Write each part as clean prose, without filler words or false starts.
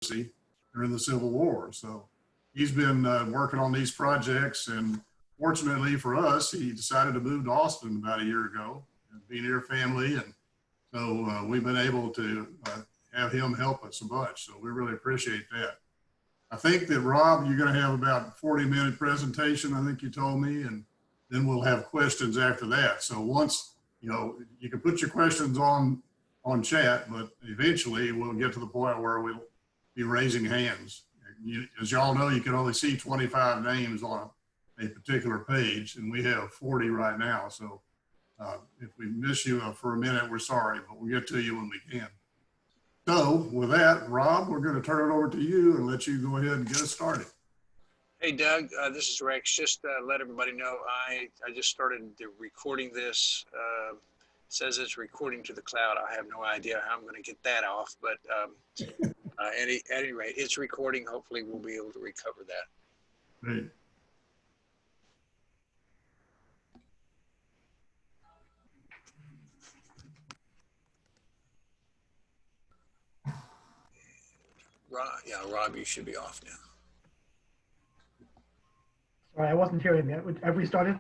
during the Civil War. So he's been working on these projects, and fortunately for us, he decided to move to Austin about a year ago and be near family. And so we've been able to have him help us a bunch. So we really appreciate that. I think that, Rob, you're going to have about a 40-minute presentation, I think you told me, and then we'll have questions after that. So once, you can put your questions on chat, but eventually we'll get to the point where we'll be raising hands. As y'all know, you can only see 25 names on a particular page, and we have 40 right now. So if we miss you for a minute, we're sorry, but we'll get to you when we can. So with that, Rob, we're going to turn it over to you and let you go ahead and get us started. Hey, Doug, this is Rex. Just let everybody know, I just started recording this. It says it's recording to the cloud. I have no idea how I'm going to get that off, but at any rate, it's recording. Hopefully we'll be able to recover that. Great. Rob, you should be off now. Sorry, I wasn't hearing yet. Have we started?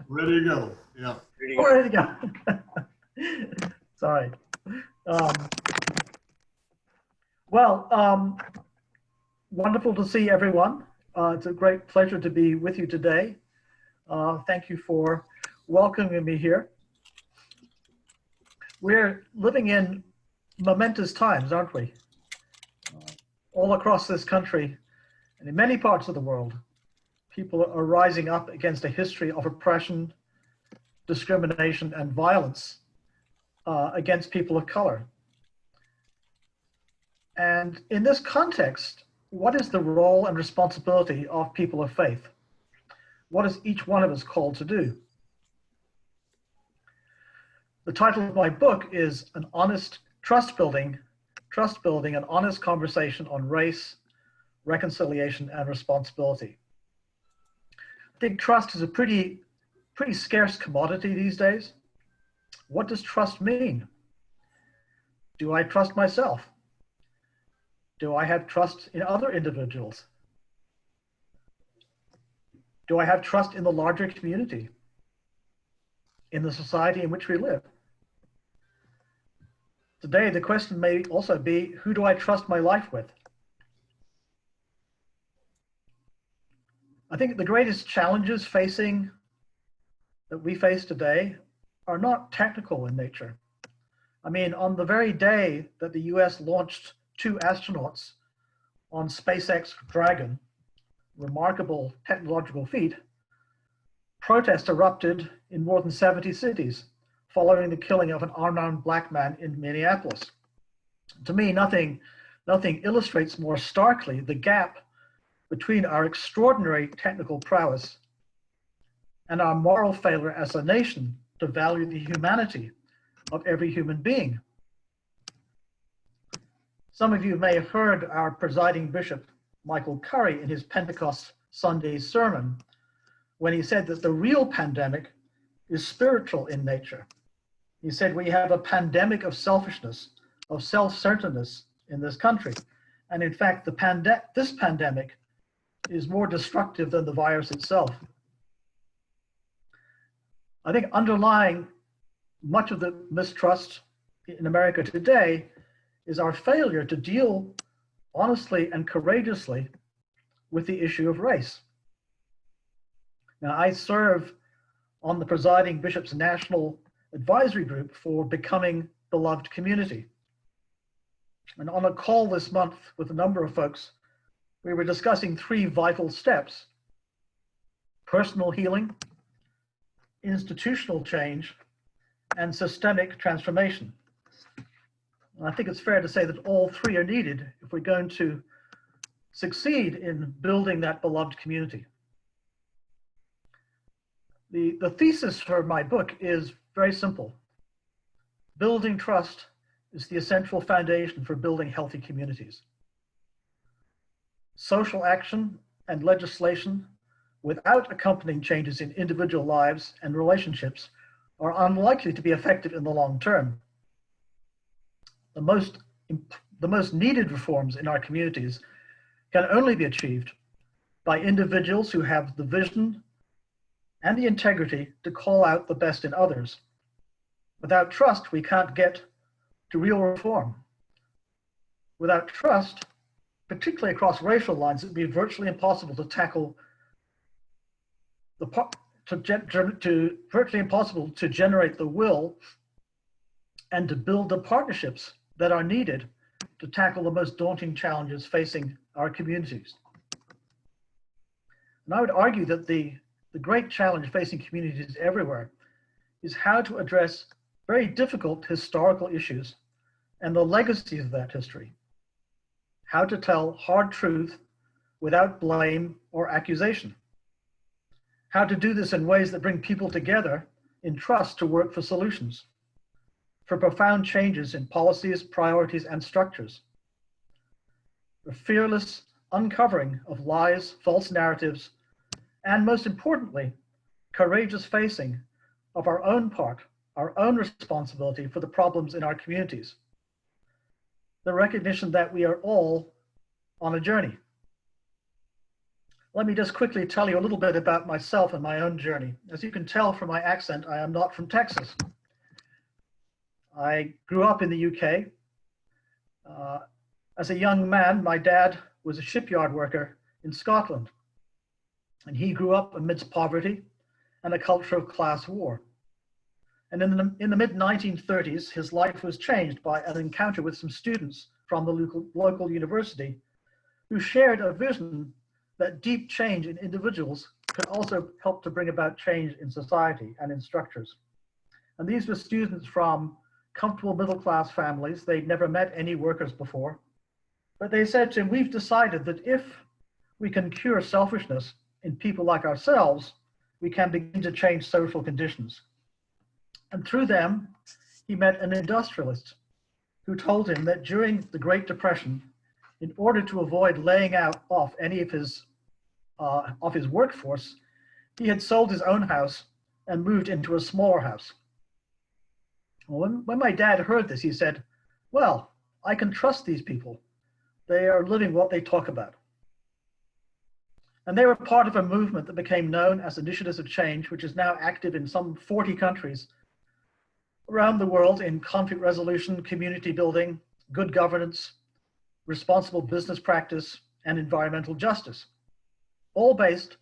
Ready to go. Yeah. Ready to go. Sorry. Wonderful to see everyone. It's a great pleasure to be with you today. Thank you for welcoming me here. We're living in momentous times, aren't we? All across this country and in many parts of the world, people are rising up against a history of oppression, discrimination, and violence against people of color. And in this context, what is the role and responsibility of people of faith? What is each one of us called to do? The title of my book is An Honest Trust Building, an honest conversation on race, reconciliation, and responsibility. I think trust is a pretty scarce commodity these days. What does trust mean? Do I trust myself? Do I have trust in other individuals? Do I have trust in the larger community, in the society in which we live? Today, the question may also be, who do I trust my life with? I think the greatest challenges that we face today are not technical in nature. I mean, on the very day that the US launched 2 astronauts on SpaceX Dragon, remarkable technological feat, protests erupted in more than 70 cities following the killing of an unarmed black man in Minneapolis. To me, nothing illustrates more starkly the gap between our extraordinary technical prowess and our moral failure as a nation to value the humanity of every human being. Some of you may have heard our presiding bishop, Michael Curry, in his Pentecost Sunday sermon, when he said that the real pandemic is spiritual in nature. He said we have a pandemic of selfishness, of self-centeredness in this country. And in fact, this pandemic is more destructive than the virus itself. I think underlying much of the mistrust in America today is our failure to deal honestly and courageously with the issue of race. Now, I serve on the presiding bishop's national advisory group for Becoming Beloved Community. And on a call this month with a number of folks, we were discussing 3 vital steps: personal healing, institutional change, and systemic transformation. And I think it's fair to say that all 3 are needed if we're going to succeed in building that beloved community. The thesis for my book is very simple. Building trust is the essential foundation for building healthy communities. Social action and legislation without accompanying changes in individual lives and relationships are unlikely to be effective in the long term. The the most needed reforms in our communities can only be achieved by individuals who have the vision and the integrity to call out the best in others. Without trust, we can't get to real reform. Without trust, particularly across racial lines, it would be virtually impossible to tackle virtually impossible to generate the will and to build the partnerships that are needed to tackle the most daunting challenges facing our communities. And I would argue that the great challenge facing communities everywhere is how to address very difficult historical issues and the legacies of that history. How to tell hard truth without blame or accusation. How to do this in ways that bring people together in trust to work for solutions, for profound changes in policies, priorities, and structures. The fearless uncovering of lies, false narratives, and most importantly, courageous facing of our own part, our own responsibility for the problems in our communities. The recognition that we are all on a journey. Let me just quickly tell you a little bit about myself and my own journey. As you can tell from my accent, I am not from Texas. I grew up in the UK. As a young man, my dad was a shipyard worker in Scotland, and he grew up amidst poverty and a culture of class war. And in the mid-1930s, his life was changed by an encounter with some students from the local university who shared a vision that deep change in individuals could also help to bring about change in society and in structures. And these were students from comfortable middle-class families. They'd never met any workers before. But they said to him, we've decided that if we can cure selfishness in people like ourselves, we can begin to change social conditions. And through them, he met an industrialist who told him that during the Great Depression, in order to avoid laying off any of his workforce, he had sold his own house and moved into a smaller house. When my dad heard this, he said, well, I can trust these people. They are living what they talk about. And they were part of a movement that became known as Initiatives of Change, which is now active in some 40 countries around the world in conflict resolution, community building, good governance, responsible business practice, and environmental justice, all based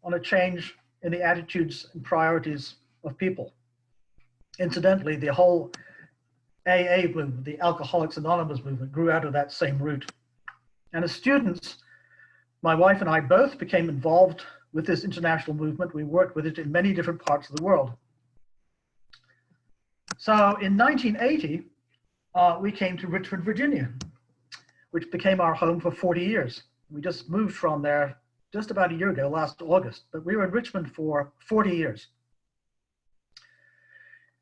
on a change in the attitudes and priorities of people. Incidentally, the whole AA movement, the Alcoholics Anonymous movement, grew out of that same root. And as students, my wife and I both became involved with this international movement. We worked with it in many different parts of the world. So in 1980, we came to Richmond, Virginia, which became our home for 40 years. We just moved from there just about a year ago, last August, but we were in Richmond for 40 years.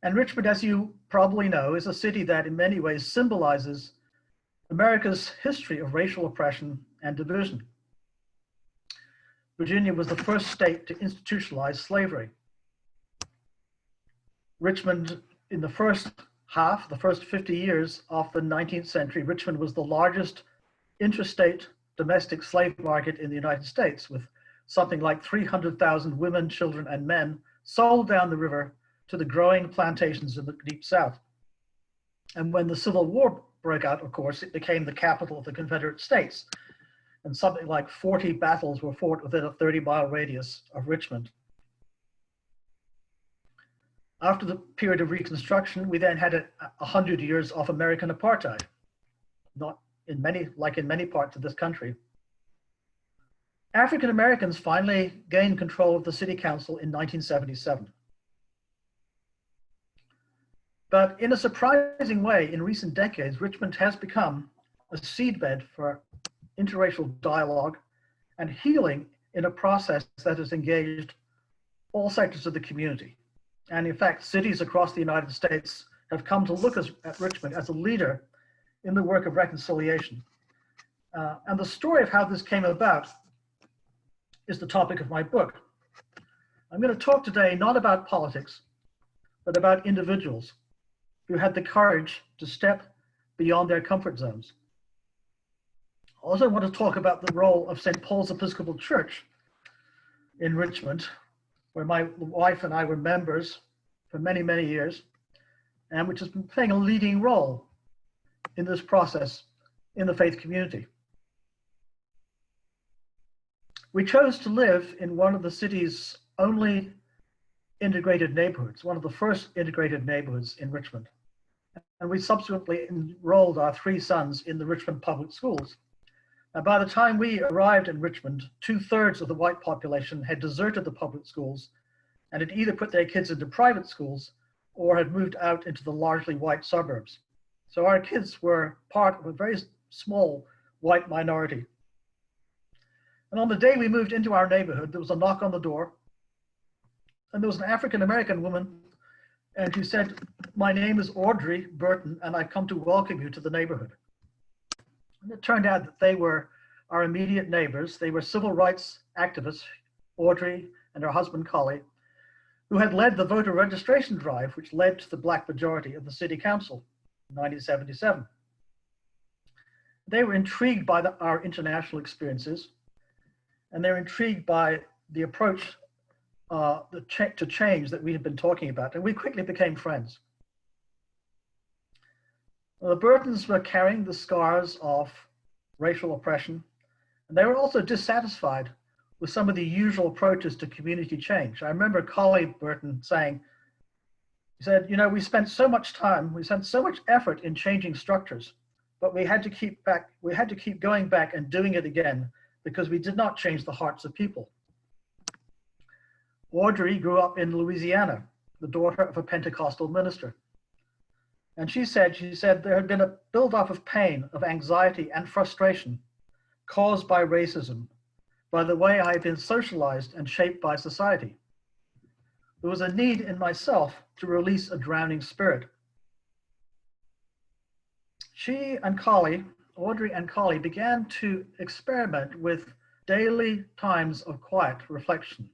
And Richmond, as you probably know, is a city that in many ways symbolizes America's history of racial oppression and division. Virginia was the first state to institutionalize slavery. Richmond, in the first 50 years of the 19th century, Richmond was the largest interstate domestic slave market in the United States, with something like 300,000 women, children, and men sold down the river to the growing plantations in the Deep South. And when the Civil War broke out, of course, it became the capital of the Confederate States. And something like 40 battles were fought within a 30-mile radius of Richmond. After the period of Reconstruction, we then had 100 years of American apartheid, like in many parts of this country. African Americans finally gained control of the city council in 1977. But in a surprising way, in recent decades, Richmond has become a seedbed for interracial dialogue and healing in a process that has engaged all sectors of the community. And in fact, cities across the United States have come to look at Richmond as a leader in the work of reconciliation. And the story of how this came about is the topic of my book. I'm going to talk today not about politics, but about individuals who had the courage to step beyond their comfort zones I also want to talk about the role of St. Paul's Episcopal Church in Richmond, where my wife and I were members for many, many years, and which has been playing a leading role in this process in the faith community. We chose to live in one of the city's only integrated neighborhoods, one of the first integrated neighborhoods in Richmond. And we subsequently enrolled our 3 sons in the Richmond public schools. Now, by the time we arrived in Richmond, 2/3 of the white population had deserted the public schools and had either put their kids into private schools or had moved out into the largely white suburbs. So our kids were part of a very small white minority. And on the day we moved into our neighborhood, there was a knock on the door, and there was an African-American woman, and she said, "My name is Audrey Burton, and I come to welcome you to the neighborhood." And it turned out that they were our immediate neighbors. They were civil rights activists, Audrey and her husband, Collie, who had led the voter registration drive, which led to the Black majority of the city council in 1977. They were intrigued by our international experiences, and they're intrigued by the approach to change that we had been talking about, and we quickly became friends. The Burtons were carrying the scars of racial oppression, and they were also dissatisfied with some of the usual approaches to community change. I remember Collie Burton saying, he said, "You know, we spent so much time, we spent so much effort in changing structures, but we had to keep going back and doing it again because we did not change the hearts of people." Audrey grew up in Louisiana, the daughter of a Pentecostal minister. And she said there had been a buildup of pain, of anxiety and frustration caused by racism, by the way I had been socialized and shaped by society. There was a need in myself to release a drowning spirit. Audrey and Collie began to experiment with daily times of quiet reflection.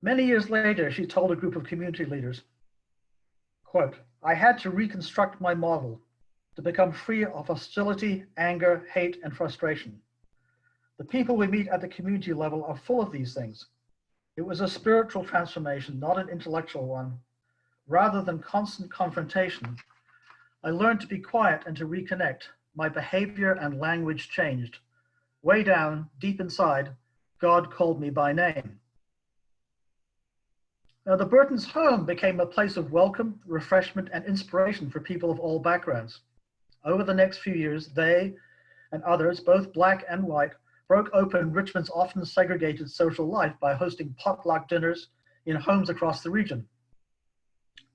Many years later, she told a group of community leaders, quote, "I had to reconstruct my model to become free of hostility, anger, hate, and frustration. The people we meet at the community level are full of these things. It was a spiritual transformation, not an intellectual one. Rather than constant confrontation, I learned to be quiet and to reconnect. My behavior and language changed. Way down, deep inside, God called me by name." Now, the Burtons' home became a place of welcome, refreshment, and inspiration for people of all backgrounds. Over the next few years, they and others, both Black and white, broke open Richmond's often segregated social life by hosting potluck dinners in homes across the region.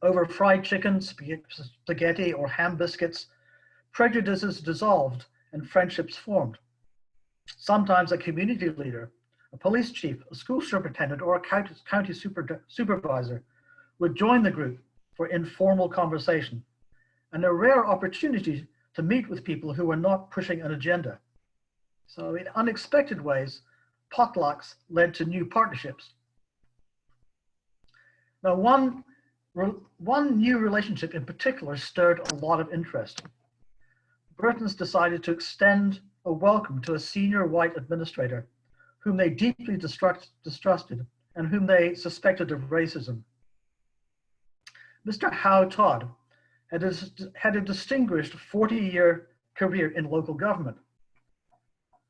Over fried chicken, spaghetti, or ham biscuits, prejudices dissolved and friendships formed. Sometimes a community leader, a police chief, a school superintendent, or a county supervisor would join the group for informal conversation, and a rare opportunity to meet with people who were not pushing an agenda. So in unexpected ways, potlucks led to new partnerships. Now, one new relationship in particular stirred a lot of interest. Burtons decided to extend a welcome to a senior white administrator whom they deeply distrusted and whom they suspected of racism. Mr. Howe Todd had a distinguished 40-year career in local government.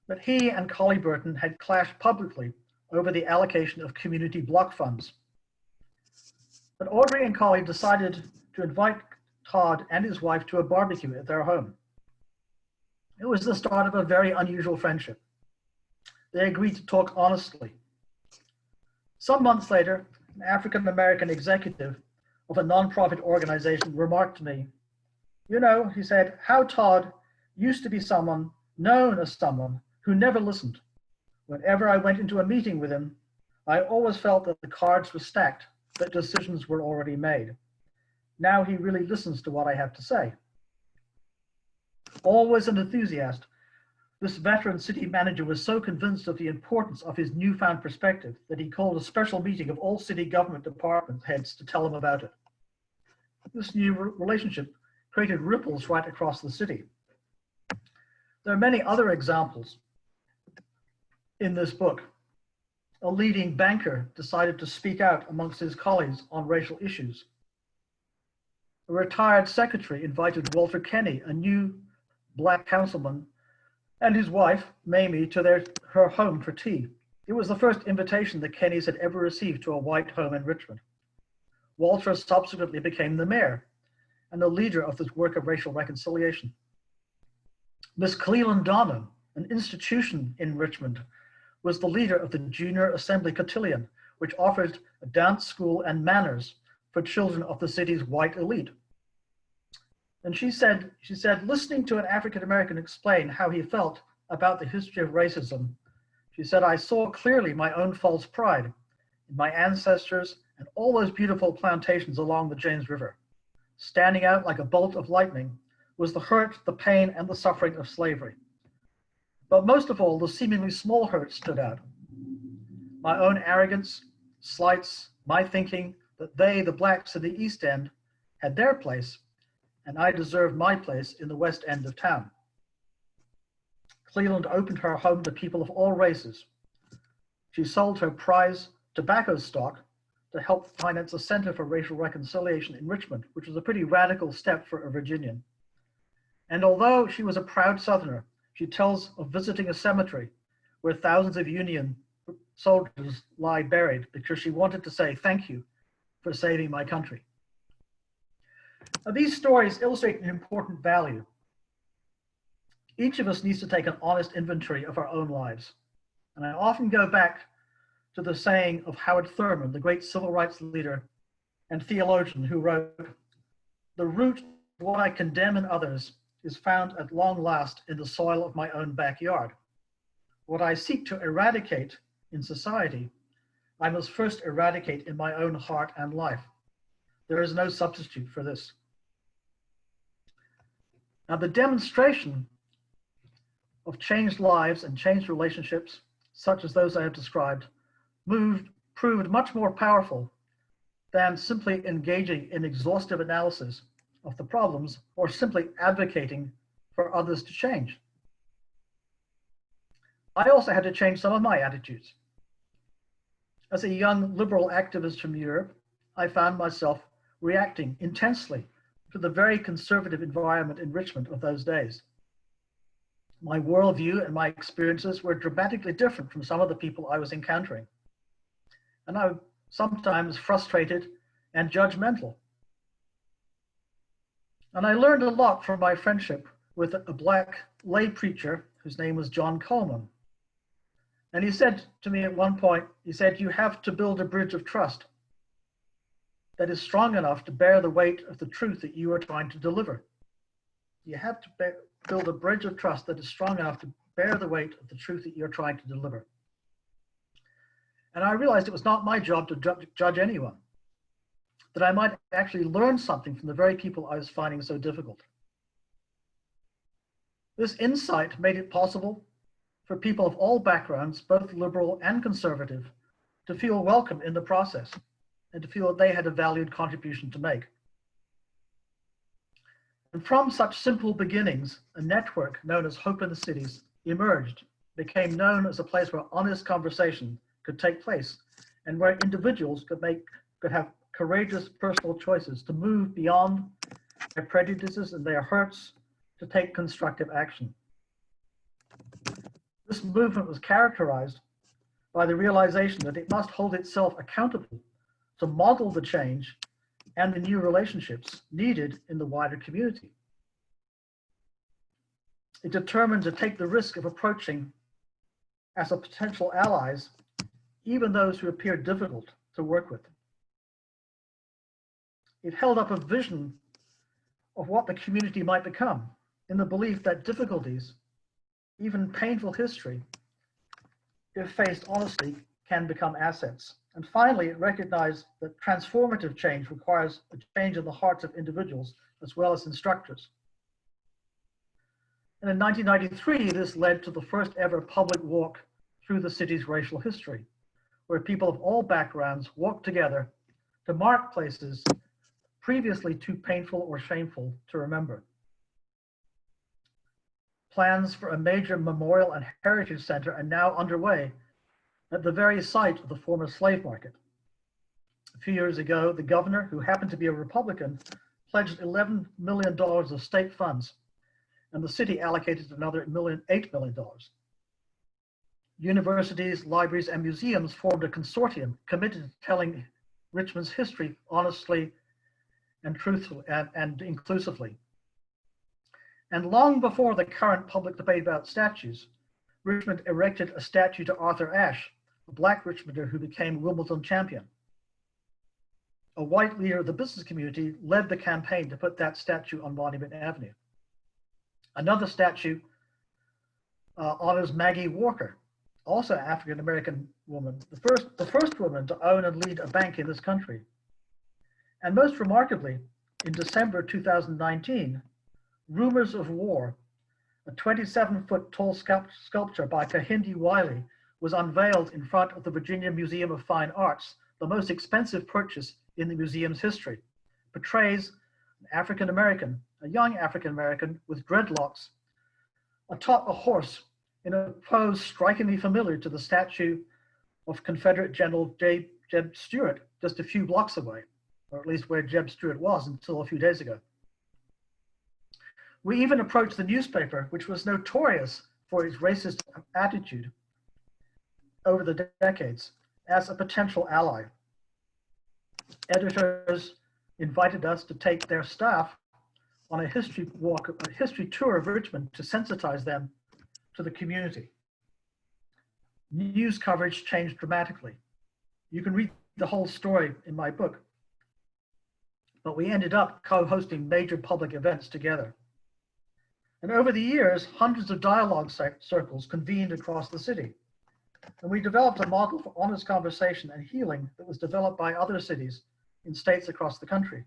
But he and Collie Burton had clashed publicly over the allocation of community block funds. But Audrey and Collie decided to invite Todd and his wife to a barbecue at their home. It was the start of a very unusual friendship. They agreed to talk honestly. Some months later, an African-American executive of a nonprofit organization remarked to me, "You know," he said, "Howe Todd used to be known as someone who never listened. Whenever I went into a meeting with him, I always felt that the cards were stacked, that decisions were already made. Now he really listens to what I have to say." Always an enthusiast, this veteran city manager was so convinced of the importance of his newfound perspective that he called a special meeting of all city government department heads to tell him about it. This new relationship created ripples right across the city. There are many other examples in this book. A leading banker decided to speak out amongst his colleagues on racial issues. A retired secretary invited Walter Kenny, a new black councilman, and his wife, Mamie, to her home for tea. It was the first invitation the Kennys had ever received to a white home in Richmond. Walter subsequently became the mayor and the leader of this work of racial reconciliation. Miss Cleland Donham, an institution in Richmond, was the leader of the Junior Assembly Cotillion, which offered a dance school and manners for children of the city's white elite. And she said, listening to an African-American explain how he felt about the history of racism, she said, I saw clearly my own false pride in my ancestors and all those beautiful plantations along the James River. Standing out like a bolt of lightning was the hurt, the pain, and the suffering of slavery. But most of all, the seemingly small hurt stood out. My own arrogance, slights, my thinking that they, the blacks in the East End, had their place, and I deserved my place in the West End of town. Cleland opened her home to people of all races. She sold her prize tobacco stock to help finance a Center for Racial Reconciliation in Richmond, which was a pretty radical step for a Virginian. And although she was a proud Southerner, she tells of visiting a cemetery where thousands of Union soldiers lie buried because she wanted to say thank you for saving my country. Now, these stories illustrate an important value. Each of us needs to take an honest inventory of our own lives. And I often go back to the saying of Howard Thurman, the great civil rights leader and theologian, who wrote, "The root of what I condemn in others is found at long last in the soil of my own backyard. What I seek to eradicate in society, I must first eradicate in my own heart and life. There is no substitute for this." Now, the demonstration of changed lives and changed relationships, such as those I have described, proved much more powerful than simply engaging in exhaustive analysis of the problems or simply advocating for others to change. I also had to change some of my attitudes. As a young liberal activist from Europe, I found myself reacting intensely to the very conservative environment in Richmond of those days. My worldview and my experiences were dramatically different from some of the people I was encountering. And I was sometimes frustrated and judgmental. And I learned a lot from my friendship with a black lay preacher whose name was John Coleman. And he said to me at one point, he said, "You have to build a bridge of trust that is strong enough to bear the weight of the truth that you are trying to deliver. You have to build a bridge of trust that is strong enough to bear the weight of the truth that you're trying to deliver." And I realized it was not my job to judge anyone, that I might actually learn something from the very people I was finding so difficult. This insight made it possible for people of all backgrounds, both liberal and conservative, to feel welcome in the process and to feel that they had a valued contribution to make. And from such simple beginnings, a network known as Hope in the Cities emerged, became known as a place where honest conversation could take place and where individuals could have courageous personal choices to move beyond their prejudices and their hurts to take constructive action. This movement was characterized by the realization that it must hold itself accountable to model the change and the new relationships needed in the wider community. It determined to take the risk of approaching as a potential allies, even those who appeared difficult to work with. It held up a vision of what the community might become in the belief that difficulties, even painful history, if faced honestly, can become assets. And finally, it recognized that transformative change requires a change in the hearts of individuals as well as instructors. And in 1993, this led to the first ever public walk through the city's racial history, where people of all backgrounds walked together to mark places previously too painful or shameful to remember. plans for a major memorial and heritage center are now underway at the very site of the former slave market. A few years ago, the governor, who happened to be a Republican, pledged $11 million of state funds, and the city allocated another $8 million. Universities, libraries, and museums formed a consortium committed to telling Richmond's history honestly and truthfully and inclusively. And long before the current public debate about statues, Richmond erected a statue to Arthur Ashe, a Black Richmonder who became Wimbledon champion. A white leader of the business community led the campaign to put that statue on Monument Avenue. Another statue honors Maggie Walker, also an African-American woman, the first woman to own and lead a bank in this country. And most remarkably, in December 2019, Rumors of War, a 27-foot tall sculpture by Kehinde Wiley, was unveiled in front of the Virginia Museum of Fine Arts, the most expensive purchase in the museum's history. Portrays an African-American, a young African-American with dreadlocks, atop a horse in a pose strikingly familiar to the statue of Confederate General Jeb Stuart just a few blocks away, or at least where Jeb Stuart was until a few days ago. We even approached the newspaper, which was notorious for its racist attitude over the decades, as a potential ally. Editors invited us to take their staff on a history tour of Richmond to sensitize them to the community. News coverage changed dramatically. You can read the whole story in my book, but we ended up co-hosting major public events together. And over the years, hundreds of dialogue circles convened across the city. And we developed a model for honest conversation and healing that was developed by other cities in states across the country.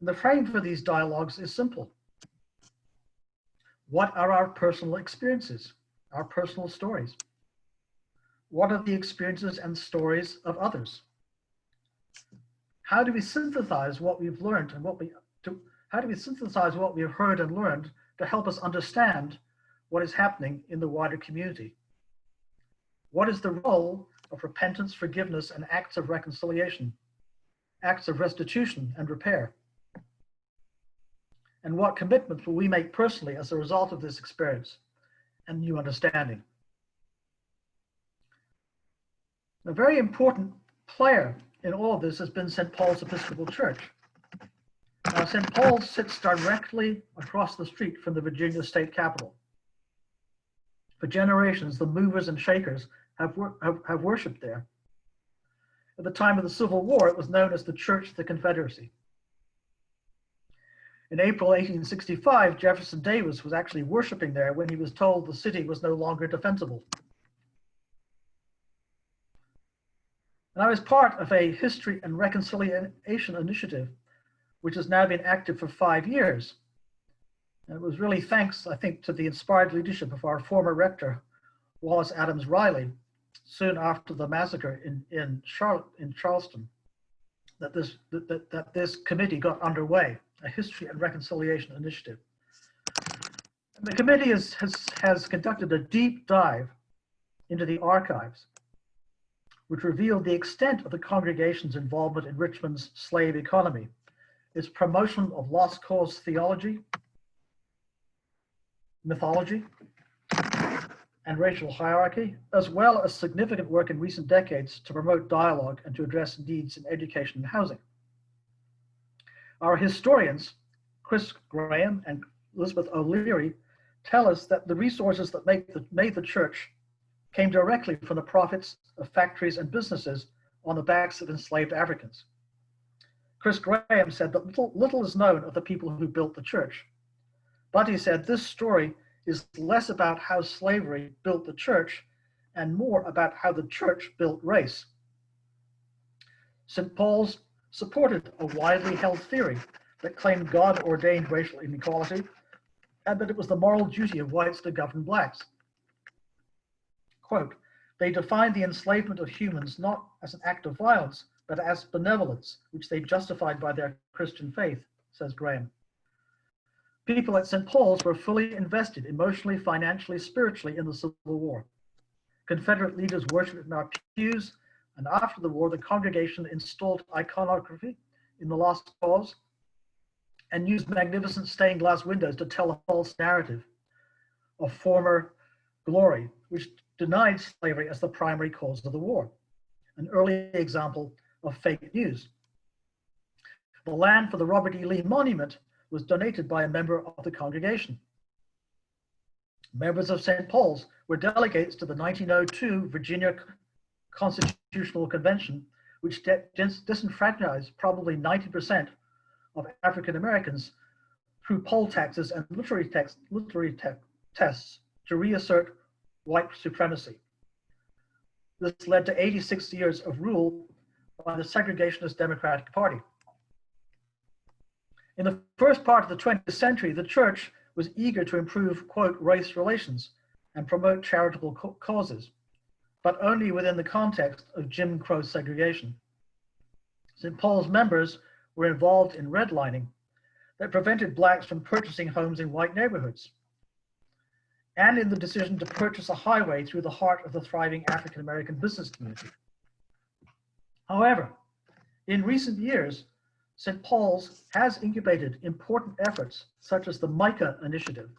And the frame for these dialogues is simple. What are our personal experiences, our personal stories? What are the experiences and stories of others? How do we synthesize what we've learned and how do we synthesize what we've heard and learned to help us understand what is happening in the wider community? What is the role of repentance, forgiveness, and acts of reconciliation, acts of restitution and repair? And what commitments will we make personally as a result of this experience and new understanding? A very important player in all of this has been St. Paul's Episcopal Church. St. Paul's sits directly across the street from the Virginia state capitol. For generations, the movers and shakers have worshiped there. At the time of the Civil War, it was known as the Church of the Confederacy. In April 1865, Jefferson Davis was actually worshiping there when he was told the city was no longer defensible. And I was part of a history and reconciliation initiative which has now been active for 5 years. And it was really thanks, I think, to the inspired leadership of our former rector, Wallace Adams Riley, soon after the massacre in Charleston, that this committee got underway, a history and reconciliation initiative. And the committee has conducted a deep dive into the archives, which revealed the extent of the congregation's involvement in Richmond's slave economy, its promotion of lost cause theology, mythology, and racial hierarchy, as well as significant work in recent decades to promote dialogue and to address needs in education and housing. Our historians, Chris Graham and Elizabeth O'Leary, tell us that the resources that made the church came directly from the profits of factories and businesses on the backs of enslaved Africans. Chris Graham said that little is known of the people who built the church. But he said this story is less about how slavery built the church and more about how the church built race. St. Paul's supported a widely held theory that claimed God ordained racial inequality and that it was the moral duty of whites to govern blacks. Quote, they defined the enslavement of humans not as an act of violence, but as benevolence, which they justified by their Christian faith, says Graham. People at St. Paul's were fully invested emotionally, financially, spiritually in the Civil War. Confederate leaders worshipped in our pews, and after the war, the congregation installed iconography in the Lost Cause and used magnificent stained glass windows to tell a false narrative of former glory, which denied slavery as the primary cause of the war, an early example of fake news. The land for the Robert E. Lee Monument was donated by a member of the congregation. Members of St. Paul's were delegates to the 1902 Virginia Constitutional Convention, which disenfranchised probably 90% of African Americans through poll taxes and literary tests to reassert white supremacy. This led to 86 years of rule by the segregationist Democratic Party. In the first part of the 20th century, the church was eager to improve, quote, race relations and promote charitable causes, but only within the context of Jim Crow segregation. St. Paul's members were involved in redlining that prevented blacks from purchasing homes in white neighborhoods, and in the decision to purchase a highway through the heart of the thriving African American business community. However, in recent years, St. Paul's has incubated important efforts such as the MICA initiative,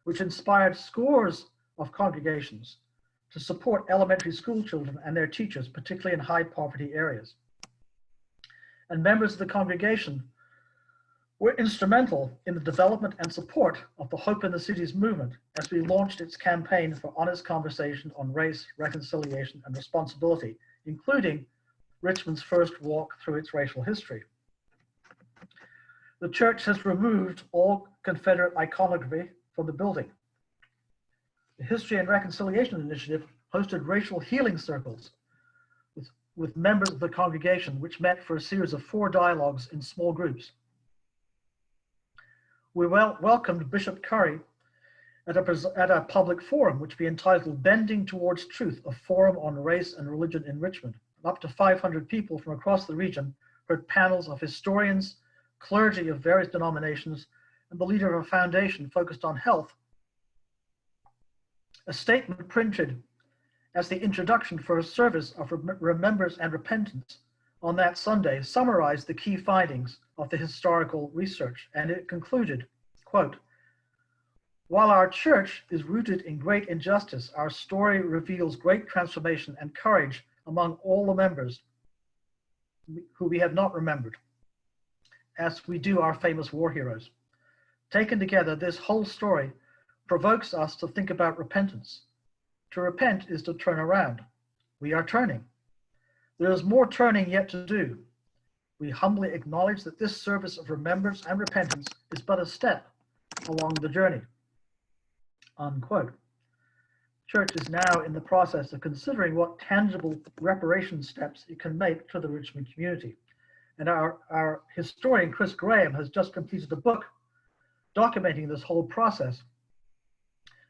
which inspired scores of congregations to support elementary school children and their teachers, particularly in high poverty areas. And members of the congregation were instrumental in the development and support of the Hope in the Cities movement as we launched its campaign for honest conversation on race, reconciliation, and responsibility, including Richmond's first walk through its racial history. The church has removed all Confederate iconography from the building. The History and Reconciliation Initiative hosted racial healing circles with members of the congregation, which met for a series of 4 dialogues in small groups. We welcomed Bishop Curry at a public forum, which we entitled Bending Towards Truth, a forum on race and religion in Richmond. Up to 500 people from across the region heard panels of historians, clergy of various denominations, and the leader of a foundation focused on health. A statement printed as the introduction for a service of remembrance and repentance on that Sunday summarized the key findings of the historical research, and it concluded, quote, "While our church is rooted in great injustice, our story reveals great transformation and courage among all the members who we have not remembered, as we do our famous war heroes. Taken together, this whole story provokes us to think about repentance. To repent is to turn around. We are turning. There is more turning yet to do. We humbly acknowledge that this service of remembrance and repentance is but a step along the journey." Unquote. Church is now in the process of considering what tangible reparation steps it can make to the Richmond community. And our historian, Chris Graham, has just completed a book documenting this whole process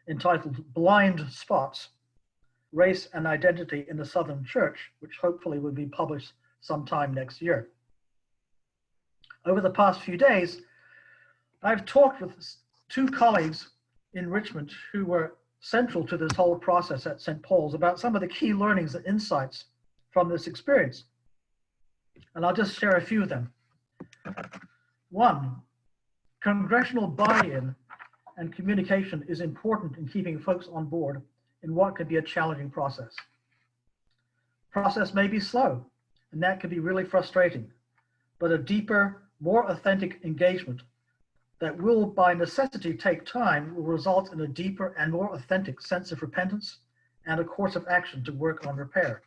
entitled Blind Spots, Race and Identity in the Southern Church, which hopefully will be published sometime next year. Over the past few days, I've talked with 2 colleagues in Richmond who were central to this whole process at St. Paul's about some of the key learnings and insights from this experience. And I'll just share a few of them. 1, congressional buy-in and communication is important in keeping folks on board in what could be a challenging process. Process may be slow, and that can be really frustrating, but a deeper, more authentic engagement that will by necessity take time will result in a deeper and more authentic sense of repentance and a course of action to work on repair.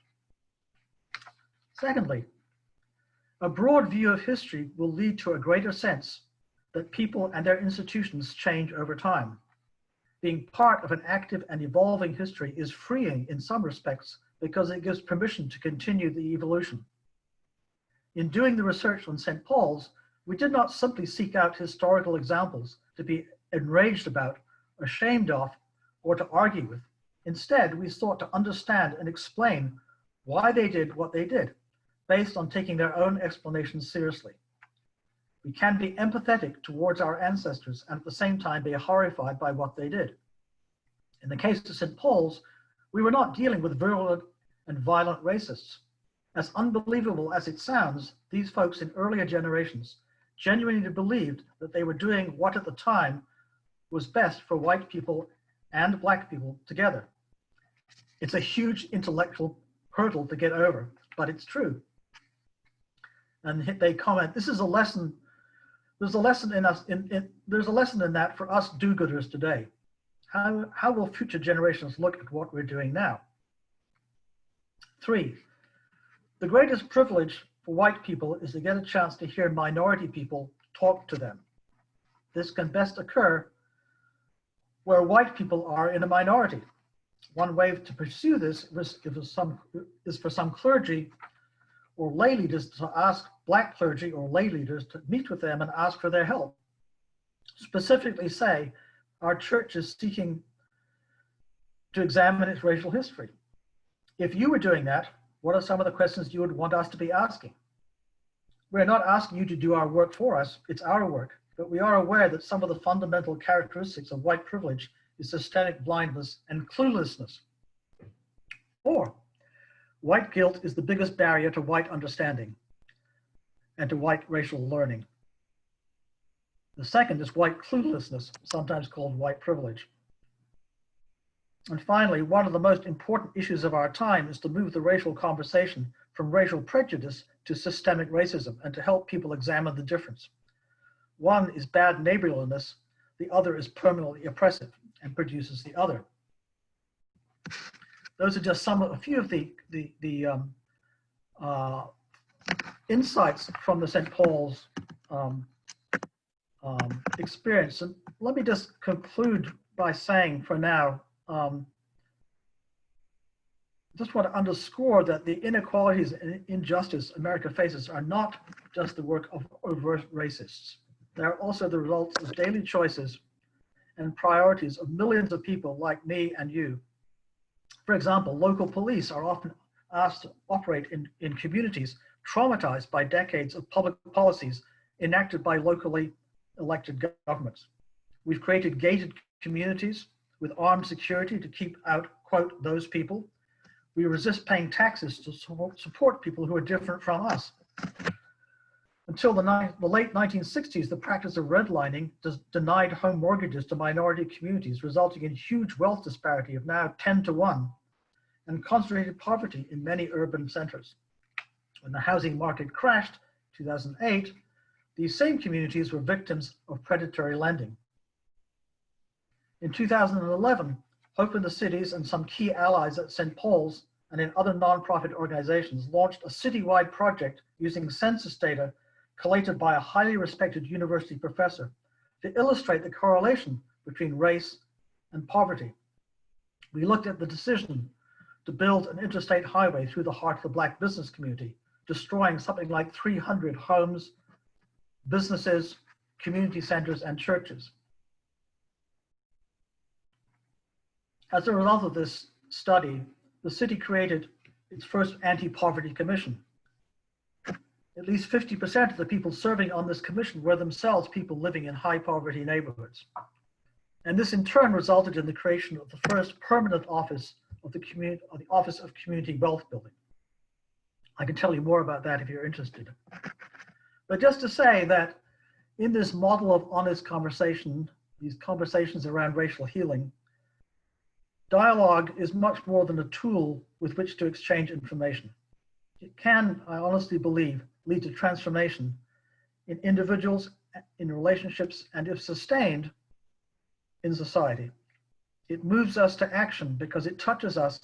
Secondly, a broad view of history will lead to a greater sense that people and their institutions change over time. Being part of an active and evolving history is freeing in some respects because it gives permission to continue the evolution. In doing the research on St. Paul's, we did not simply seek out historical examples to be enraged about, ashamed of, or to argue with. Instead, we sought to understand and explain why they did what they did, based on taking their own explanations seriously. We can be empathetic towards our ancestors and at the same time be horrified by what they did. In the case of St. Paul's, we were not dealing with virulent and violent racists. As unbelievable as it sounds, these folks in earlier generations genuinely believed that they were doing what at the time was best for white people and black people together. It's a huge intellectual hurdle to get over, but it's true. And they comment, this is a lesson, there's a lesson in us, there's a lesson in that for us do-gooders today. How will future generations look at what we're doing now? 3, the greatest privilege for white people is to get a chance to hear minority people talk to them. This can best occur where white people are in a minority. One way to pursue this is for some clergy or lay leaders to ask black clergy or lay leaders to meet with them and ask for their help. Specifically say, our church is seeking to examine its racial history. If you were doing that, what are some of the questions you would want us to be asking? We're not asking you to do our work for us, it's our work, but we are aware that some of the fundamental characteristics of white privilege is systemic blindness and cluelessness. 4, white guilt is the biggest barrier to white understanding and to white racial learning. The second is white cluelessness, sometimes called white privilege. And finally, one of the most important issues of our time is to move the racial conversation from racial prejudice to systemic racism and to help people examine the difference. One is bad neighborliness, the other is permanently oppressive and produces the other. Those are just a few of the insights from the St. Paul's experience. And let me just conclude by saying for now, just want to underscore that the inequalities and injustice America faces are not just the work of overt racists. They are also the result of daily choices and priorities of millions of people like me and you. For example, local police are often asked to operate in communities traumatized by decades of public policies enacted by locally elected governments. We've created gated communities with armed security to keep out, quote, those people. We resist paying taxes to support people who are different from us. Until the late 1960s, the practice of redlining denied home mortgages to minority communities, resulting in huge wealth disparity of now 10 to 1 and concentrated poverty in many urban centers. When the housing market crashed in 2008, these same communities were victims of predatory lending. In 2011, Hope in the Cities and some key allies at St. Paul's and in other nonprofit organizations launched a citywide project using census data collated by a highly respected university professor to illustrate the correlation between race and poverty. We looked at the decision to build an interstate highway through the heart of the Black business community, destroying something like 300 homes, businesses, community centers, and churches. As a result of this study, the city created its first anti-poverty commission. At least 50% of the people serving on this commission were themselves people living in high poverty neighborhoods. And this in turn resulted in the creation of the first permanent office of the Office of Community Wealth Building. I can tell you more about that if you're interested. But just to say that in this model of honest conversation, these conversations around racial healing, dialogue is much more than a tool with which to exchange information. It can, I honestly believe, lead to transformation in individuals, in relationships, and if sustained, in society. It moves us to action because it touches us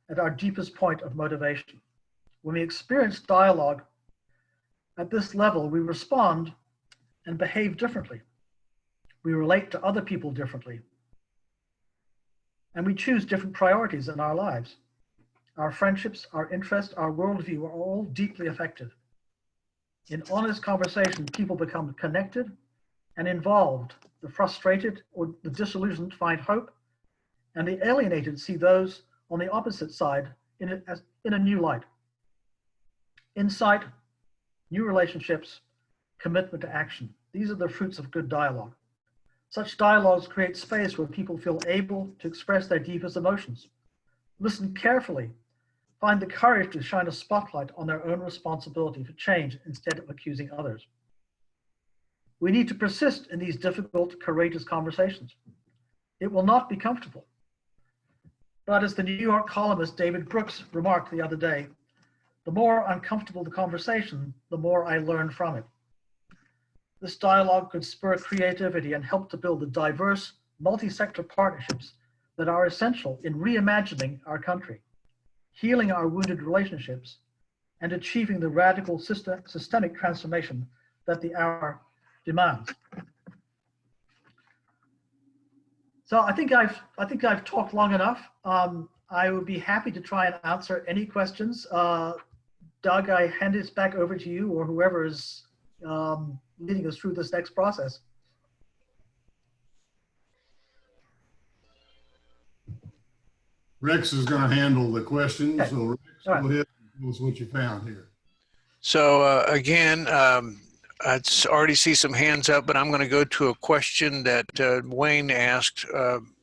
at our deepest point of motivation. When we experience dialogue at this level, we respond and behave differently. We relate to other people differently. And we choose different priorities in our lives. Our friendships, our interests, our worldview are all deeply affected. In honest conversation, people become connected and involved. The frustrated or the disillusioned find hope, and the alienated see those on the opposite side in a new light. Insight, new relationships, commitment to action. These are the fruits of good dialogue. Such dialogues create space where people feel able to express their deepest emotions. Listen carefully, find the courage to shine a spotlight on their own responsibility for change instead of accusing others. We need to persist in these difficult, courageous conversations. It will not be comfortable. But as the New York columnist David Brooks remarked the other day, the more uncomfortable the conversation, the more I learn from it. This dialogue could spur creativity and help to build the diverse, multi-sector partnerships that are essential in reimagining our country, healing our wounded relationships, and achieving the radical systemic transformation that the hour demands. So I think I've talked long enough. I would be happy to try and answer any questions. Doug, I hand this back over to you or whoever is leading us through this next process. Rex is going to handle the questions. Okay. So Rex, All right. go ahead and tell us what you found here. So again, I already see some hands up, but I'm going to go to a question that Wayne asked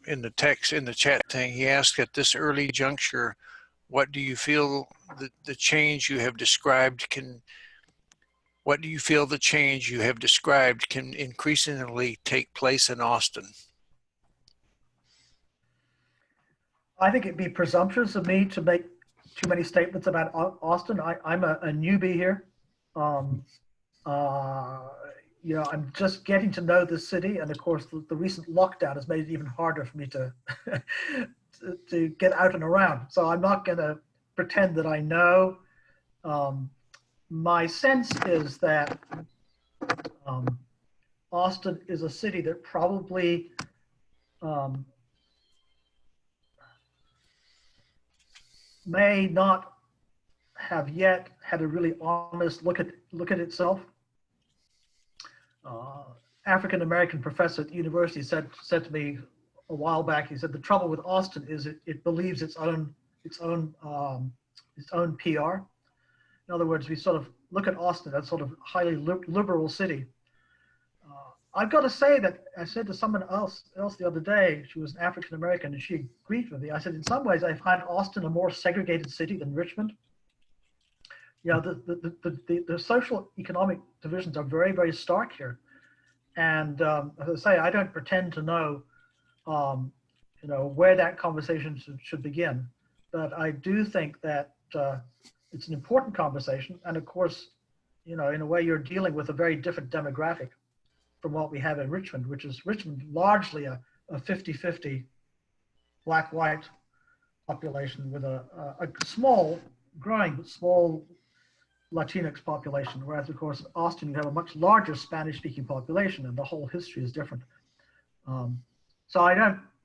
in the text, in the chat thing. He asked at this early juncture, what do you feel the change you have described can increasingly take place in Austin? I think it'd be presumptuous of me to make too many statements about Austin. I'm a newbie here. You know, I'm just getting to know the city, and of course, the recent lockdown has made it even harder for me to to get out and around. So I'm not going to pretend that I know. My sense is that Austin is a city that probably may not have yet had a really honest look at itself. African-American professor at the university said to me a while back, he said, the trouble with Austin is it believes its own PR. In other words, we sort of look at Austin as sort of highly liberal city. I've got to say that I said to someone else the other day, she was an African-American, and she agreed with me. I said, in some ways, I find Austin a more segregated city than Richmond. You know, the social economic divisions are very, very stark here. And as I say, I don't pretend to know, you know, where that conversation should begin. But I do think that it's an important conversation. And of course, you know, in a way, you're dealing with a very different demographic from what we have in Richmond, which is Richmond largely a 50-50 black-white population with a small, growing but small Latinx population, whereas of course in Austin you have a much larger Spanish-speaking population, and the whole history is different. So I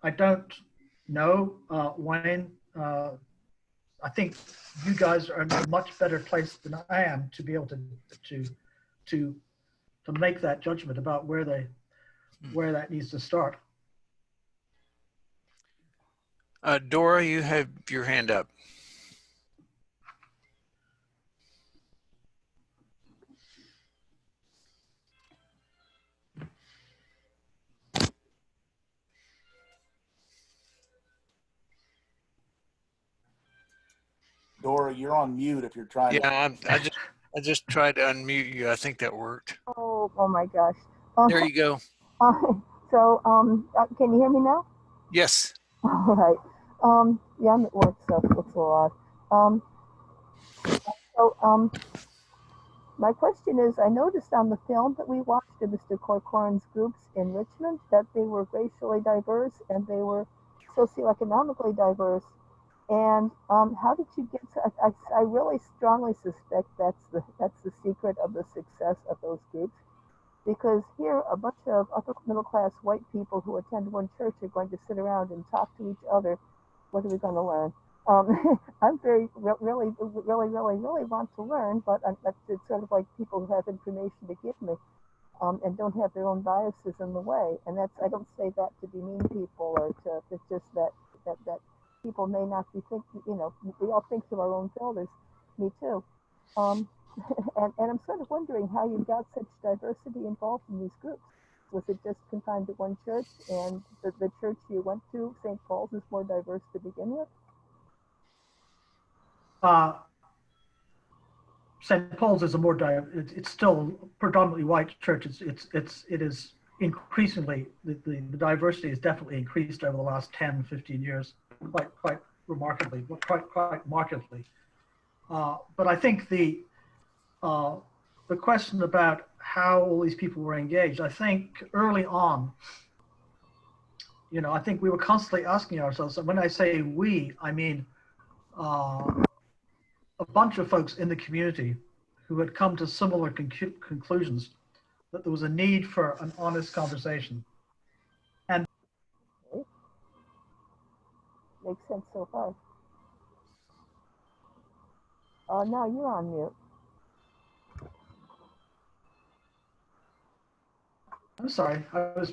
don't know, Wayne. I think you guys are in a much better place than I am to be able to make that judgment about where that needs to start. Dora, you have your hand up. Dora, you're on mute if you're trying to. Yeah, I just tried to unmute you. I think that worked. Oh my gosh. There you go. So, can you hear me now? Yes. All right. Yeah, I'm at work, so it looks a lot. My question is, I noticed on the film that we watched of Mr. Corcoran's groups in Richmond that they were racially diverse and they were socioeconomically diverse. And how did you get to, I really strongly suspect that's the secret of the success of those groups, because here a bunch of upper middle class white people who attend one church are going to sit around and talk to each other. What are we going to learn? I'm really want to learn, but it's sort of like people who have information to give me and don't have their own biases in the way. And that's, I don't say that to demean people or to, it's just that people may not be thinking, you know, we all think through our own filters, me too. and I'm sort of wondering how you got such diversity involved in these groups. Was it just confined to one church, and the church you went to, St. Paul's, is more diverse to begin with? St. Paul's is a more it's still a predominantly white church. It is increasingly the diversity has definitely increased over the last 10, 15 years, quite remarkably, quite markedly. But I think the question about how all these people were engaged, I think early on, I think we were constantly asking ourselves, and when I say we, I mean a bunch of folks in the community who had come to similar conclusions that there was a need for an honest conversation. And makes sense so far. Now you're on mute. I'm sorry, I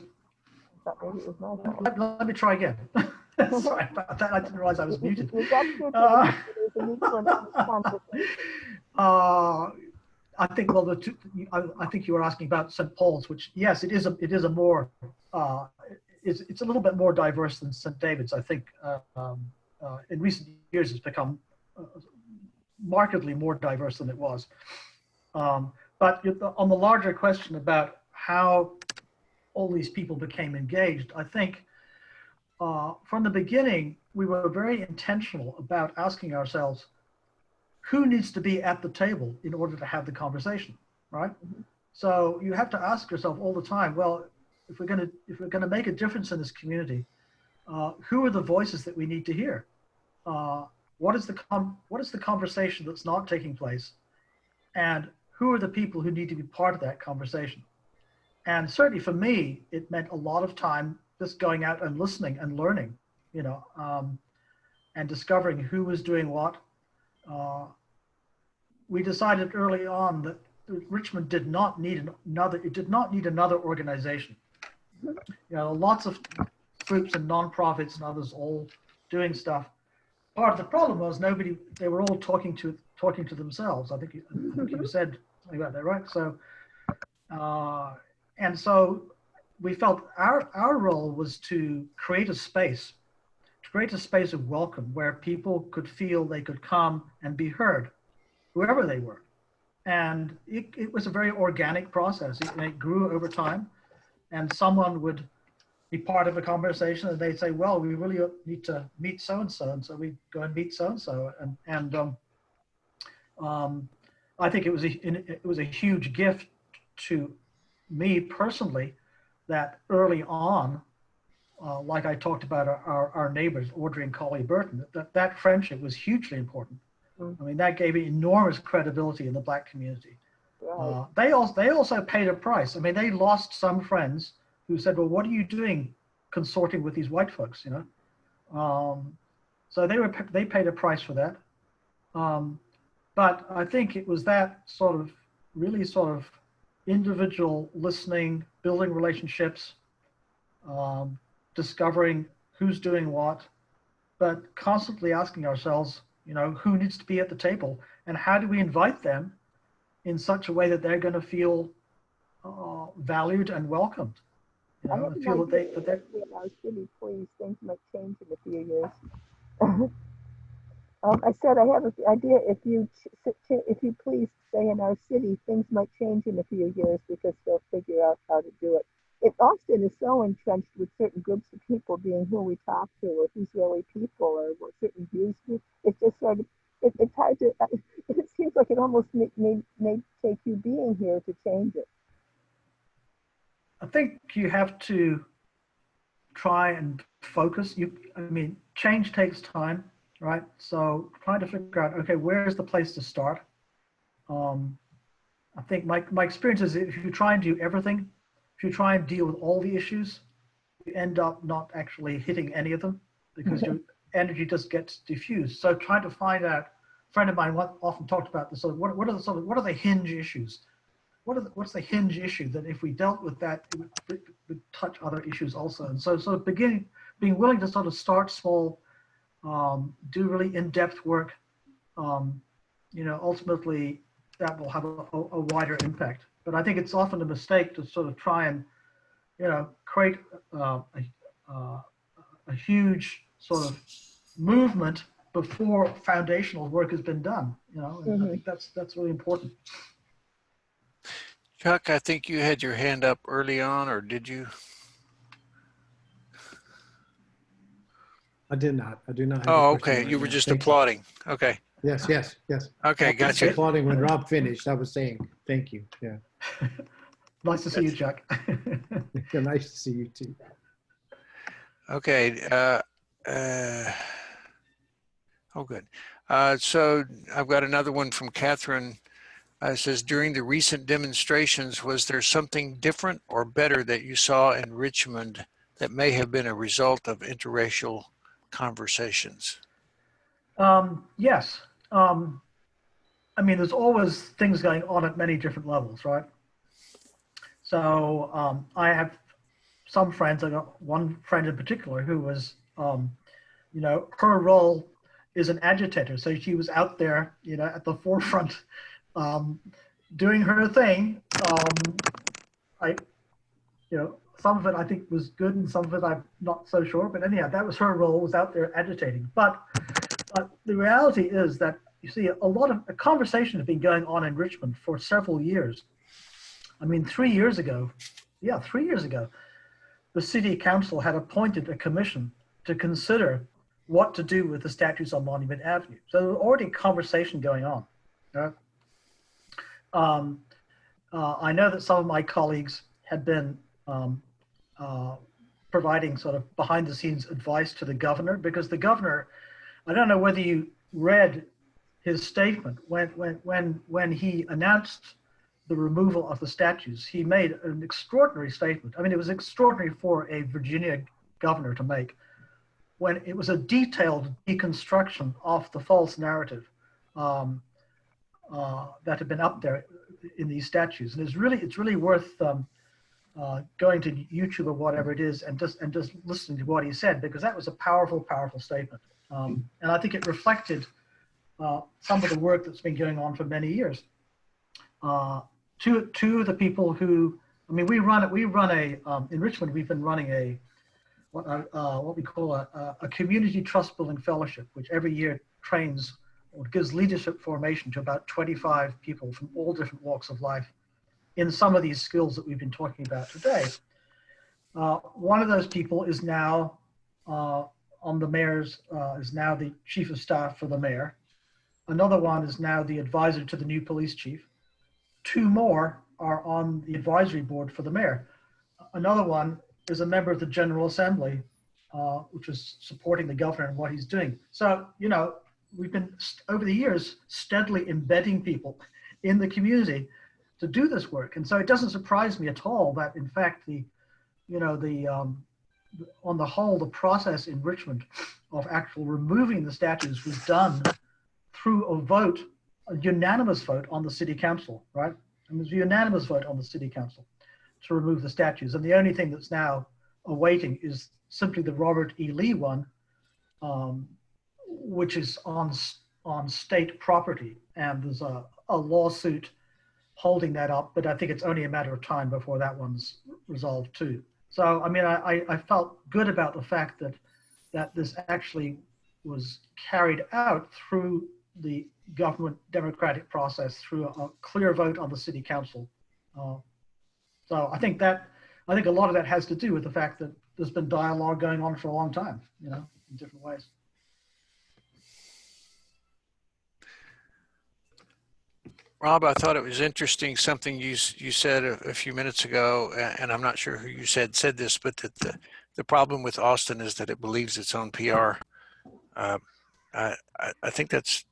thought maybe it was my fault. let me try again. Sorry about that. I didn't realize I was muted. You got your there's a need for an honest conversation. I think I think you were asking about St. Paul's, which yes, it is a more it's a little bit more diverse than St. David's. I think in recent years it's become markedly more diverse than it was. But on the larger question about how all these people became engaged, I think from the beginning we were very intentional about asking ourselves, who needs to be at the table in order to have the conversation, right? Mm-hmm. So you have to ask yourself all the time, well, if we're going to make a difference in this community, who are the voices that we need to hear? What is the conversation that's not taking place, and who are the people who need to be part of that conversation? And certainly for me, it meant a lot of time just going out and listening and learning, and discovering who was doing what. We decided early on that Richmond did not need another organization. Lots of groups and nonprofits and others all doing stuff. Part of the problem was they were all talking to themselves. I think you said something about that, right? So, and so we felt our role was to create a space of welcome where people could feel they could come and be heard, whoever they were. And it was a very organic process. It grew over time, and someone would be part of a conversation and they'd say, well, we really need to meet so-and-so. And so we go and meet so-and-so. And I think it was a huge gift to me personally that early on, like I talked about our neighbors, Audrey and Collie Burton, that friendship was hugely important. Mm-hmm. I mean, that gave enormous credibility in the Black community. Right. They also paid a price. I mean, they lost some friends who said, well, what are you doing consorting with these white folks, So they paid a price for that. But I think it was that sort of individual listening, building relationships, discovering who's doing what, but constantly asking ourselves, who needs to be at the table, and how do we invite them in such a way that they're going to feel valued and welcomed. Feel that they're in our city, please, things might change in a few years. I said I have an idea. If you please stay in our city, things might change in a few years because they'll figure out how to do it. Austin is so entrenched with certain groups of people being who we talk to, or who's really people, or what certain views. It's just sort of it's hard to. It seems like it almost may take you being here to change it. I think you have to try and focus. Change takes time, right? So trying to figure out, okay, where's the place to start? I think my experience is if you try and do everything, if you try and deal with all the issues, you end up not actually hitting any of them because your energy just gets diffused. So trying to find out, a friend of mine often talked about this, what are the hinge issues? What's the hinge issue that if we dealt with that, it would touch other issues also? And so being willing to sort of start small, do really in-depth work, ultimately that will have a wider impact. But I think it's often a mistake to sort of try and, create a huge sort of movement before foundational work has been done, and I think that's really important. Chuck, I think you had your hand up early on, or did you? I did not. I do not have Oh, a question okay. right You were now. just Thank you. applauding. Okay. Yes, yes, yes. Okay, I was gotcha. applauding when Rob finished. I was saying thank you. Yeah. Nice to see you, Chuck. Yeah, nice to see you too. Okay. Oh, good. So I've got another one from Catherine. It says, during the recent demonstrations, was there something different or better that you saw in Richmond that may have been a result of interracial conversations? Yes. I mean, there's always things going on at many different levels, right? So I have some friends. I got one friend in particular who was, her role is an agitator. So she was out there, at the forefront, doing her thing. Some of it I think was good, and some of it I'm not so sure. But anyhow, that was her role, was out there agitating. But the reality is that, you see, a lot of a conversation has been going on in Richmond for several years. I mean, 3 years ago, the city council had appointed a commission to consider what to do with the statues on Monument Avenue. So there was already a conversation going on. I know that some of my colleagues had been providing sort of behind the scenes advice to the governor, because the governor, I don't know whether you read his statement when he announced the removal of the statues. He made an extraordinary statement. I mean, it was extraordinary for a Virginia governor to make, when it was a detailed deconstruction of the false narrative that had been up there in these statues. And it's really worth going to YouTube or whatever it is and just listening to what he said, because that was a powerful statement. And I think it reflected some of the work that's been going on for many years. Two of the people who, I mean, we run in Richmond, we've been running what we call a community trust building fellowship, which every year trains or gives leadership formation to about 25 people from all different walks of life in some of these skills that we've been talking about today. One of those people is now on the mayor's, is now the chief of staff for the mayor. Another one is now the advisor to the new police chief. Two more are on the advisory board for the mayor. Another one is a member of the General Assembly, which is supporting the governor and what he's doing. So, we've been, over the years, steadily embedding people in the community to do this work. And so it doesn't surprise me at all that, in fact, on the whole, the process in Richmond of actual removing the statues was done through a unanimous vote on the city council, right? And there's a unanimous vote on the city council to remove the statues. And the only thing that's now awaiting is simply the Robert E. Lee one, which is on state property. And there's a lawsuit holding that up, but I think it's only a matter of time before that one's resolved too. So, I mean, I felt good about the fact that this actually was carried out through the government democratic process, through a clear vote on the city council. So I think a lot of that has to do with the fact that there's been dialogue going on for a long time, in different ways. Rob, I thought it was interesting, something you said a few minutes ago, and I'm not sure who you said this, but that the problem with Austin is that it believes its own PR. I think that's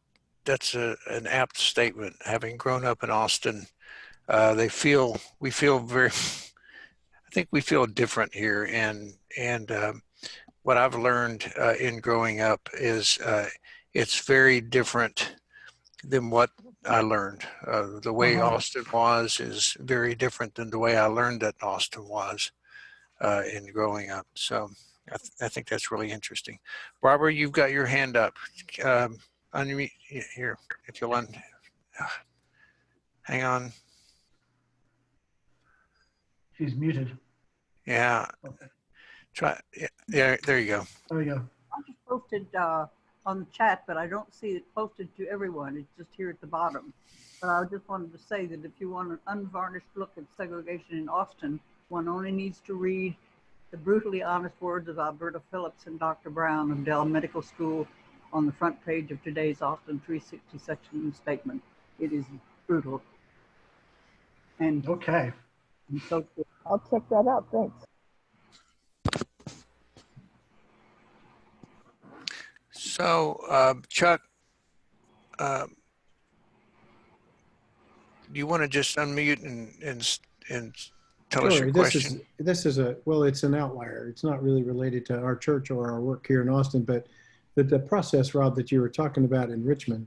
an apt statement. Having grown up in Austin, we feel different here, and what I've learned in growing up is it's very different than what I learned. The way Austin was is very different than the way I learned that Austin was in growing up. So I think that's really interesting. Barbara, you've got your hand up. Unmute here, if you'll Hang on. She's muted. Yeah. Okay. Try. Yeah, there you go. There we go. I just posted on the chat, but I don't see it posted to everyone. It's just here at the bottom. But I just wanted to say that if you want an unvarnished look at segregation in Austin, one only needs to read the brutally honest words of Alberta Phillips and Dr. Brown of Dell Medical School on the front page of today's Austin 360 section statement. It is brutal. And Okay. so I'll check that out. Thanks. So, Chuck, do you want to just unmute and tell us Sure. your question? This is well, it's an outlier. It's not really related to our church or our work here in Austin, but the process, Rob, that you were talking about in Richmond,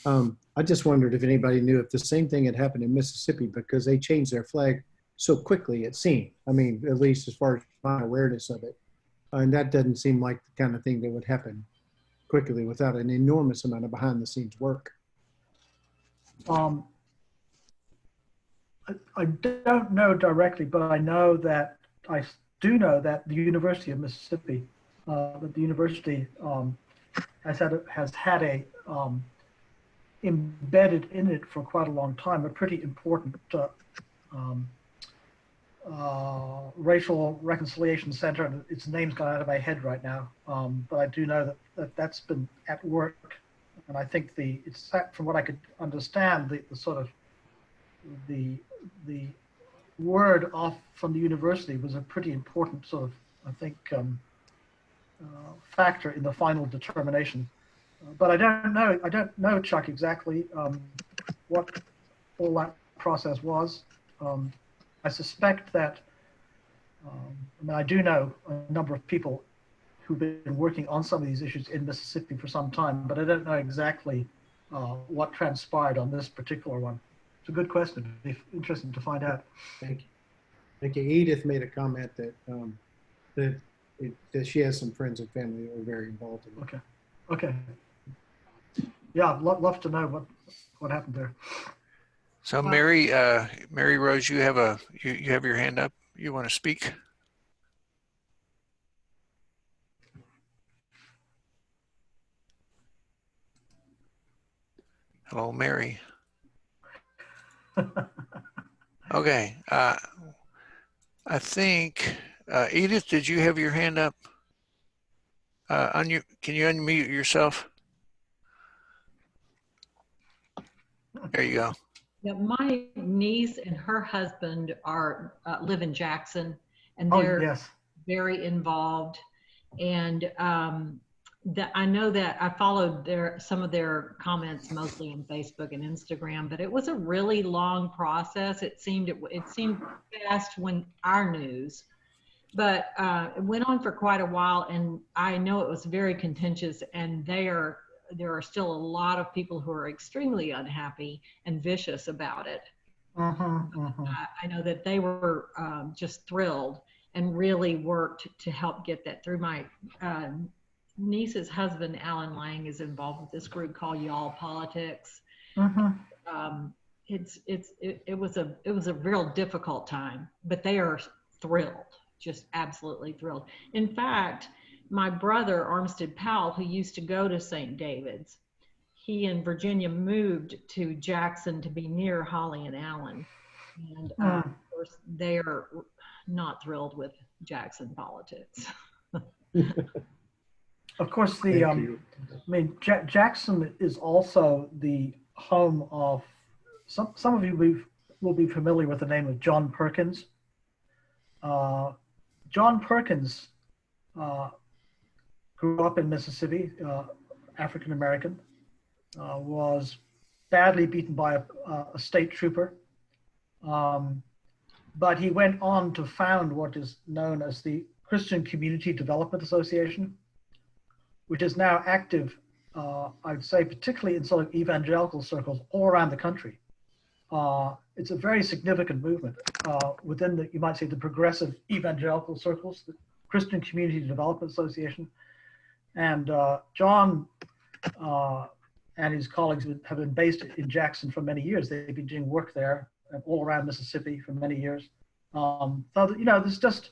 I just wondered if anybody knew if the same thing had happened in Mississippi, because they changed their flag so quickly, it seemed. I mean, at least as far as my awareness of it. And that doesn't seem like the kind of thing that would happen quickly without an enormous amount of behind the scenes work. I don't know directly, but I know that I do know that the University of Mississippi, that the university has had a embedded in it for quite a long time, a pretty important racial reconciliation center. Its name's gone out of my head right now, but I do know that that's been at work, and I think it's from what I could understand, the sort of the word off from the university was a pretty important sort of, I think, factor in the final determination. But I don't know, Chuck, exactly what all that process was. I suspect that, I mean, I do know a number of people who've been working on some of these issues in Mississippi for some time, but I don't know exactly what transpired on this particular one. It's a good question. It'd be interesting to find out. Thank you. Thank you. Edith made a comment that that she has some friends and family that were very involved in it. Okay. Okay. Yeah, I'd love to know what happened there. So Mary Rose, you have you have your hand up. You want to speak? Hello, Mary. Okay. I think Edith, did you have your hand up? Can you unmute yourself? There you go. Yeah, my niece and her husband are live in Jackson, and Oh, they're yes. very involved. And I know that I followed some of their comments mostly on Facebook and Instagram, but it was a really long process. It seemed fast when our news, but it went on for quite a while, and I know it was very contentious, and there are still a lot of people who are extremely unhappy and vicious about it. I know that they were just thrilled and really worked to help get that through. My niece's husband, Alan Lang, is involved with this group called Y'all Politics. It was a real difficult time, but they are thrilled, just absolutely thrilled. In fact, my brother, Armstead Powell, who used to go to St. David's, he and Virginia moved to Jackson to be near Holly and Allen. And of course, they're not thrilled with Jackson politics. Of course, Jackson is also the home of, some of you will be familiar with the name of John Perkins. John Perkins grew up in Mississippi, African-American, was badly beaten by a state trooper. But he went on to found what is known as the Christian Community Development Association, which is now active, I'd say, particularly in sort of evangelical circles all around the country. It's a very significant movement within the, you might say, the progressive evangelical circles, the Christian Community Development Association. And John and his colleagues have been based in Jackson for many years. They've been doing work there and all around Mississippi for many years. So, you know, there's just,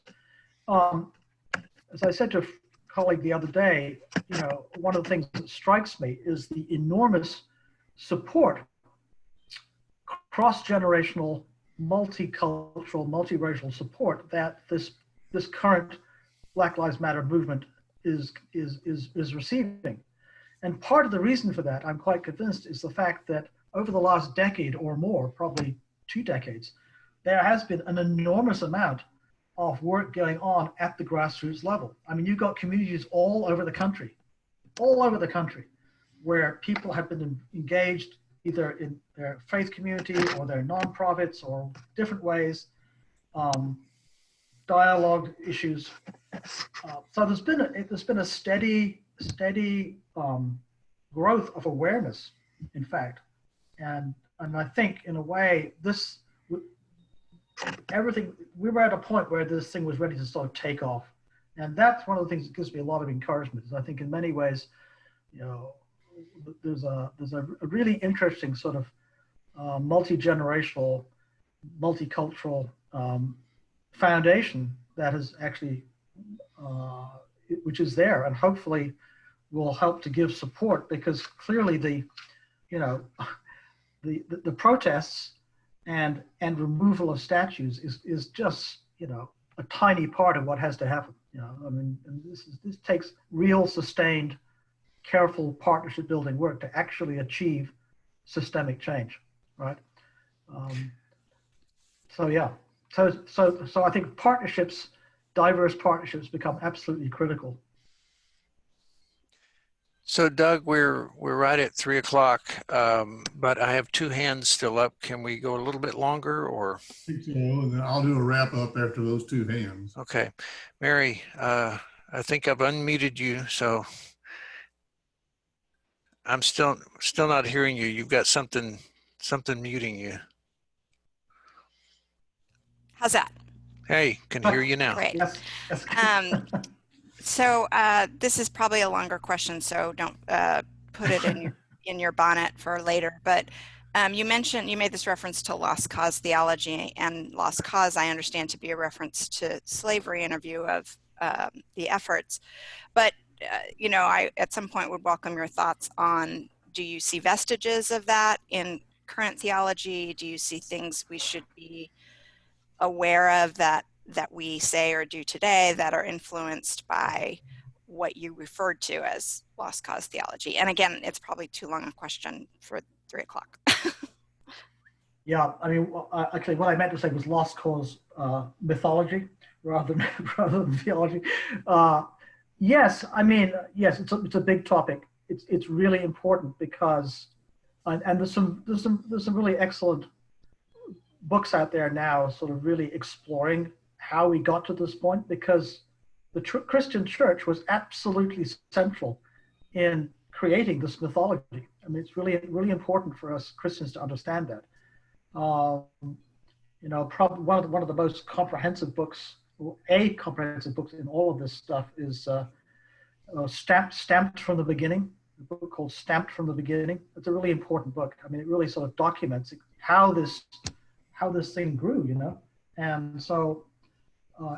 as I said to a colleague the other day, you know, one of the things that strikes me is the enormous support, cross-generational, multicultural, multiracial support that this current Black Lives Matter movement is receiving. And part of the reason for that, I'm quite convinced, is the fact that over the last decade or more, probably 2 decades, there has been an enormous amount of work going on at the grassroots level. I mean, you've got communities all over the country, where people have been engaged either in their faith community or their nonprofits or different ways, dialogue issues. So there's been a steady growth of awareness, in fact, and I think in a way we were at a point where this thing was ready to sort of take off, and that's one of the things that gives me a lot of encouragement. Is I think in many ways, you know, there's a really interesting sort of multi-generational, multicultural foundation that is actually which is there, and hopefully will help to give support, because clearly the protests and removal of statues is just, you know, a tiny part of what has to happen. You know, I mean, and this takes real, sustained, careful partnership building work to actually achieve systemic change, right? So yeah, so I think partnerships, diverse partnerships, become absolutely critical. So Doug, we're right at 3 o'clock, but I have 2 hands still up. Can we go a little bit longer, or? I think so, and then I'll do a wrap up after those 2 hands. Okay, Mary, I think I've unmuted you, so I'm still not hearing you. You've got something muting you. How's that? Hey, can hear you now. Great. Yes. So this is probably a longer question, so don't put it in your bonnet for later. But you made this reference to lost cause theology, and lost cause I understand to be a reference to slavery in a view of the efforts. But you know, I at some point would welcome your thoughts on, do you see vestiges of that in current theology? Do you see things we should be aware of that we say or do today that are influenced by what you referred to as lost cause theology? And again, it's probably too long a question for 3 o'clock. Yeah, I mean, actually, what I meant to say was lost cause mythology rather than theology. Yes, I mean, yes, it's a big topic. It's really important because, and there's some really excellent books out there now, sort of really exploring how we got to this point, because the Christian church was absolutely central in creating this mythology. I mean, it's really, really important for us Christians to understand that. You know, probably one of the most comprehensive books, a comprehensive book in all of this stuff is Stamped from the Beginning, a book called Stamped from the Beginning. It's a really important book. I mean, it really sort of documents how this thing grew, you know, and so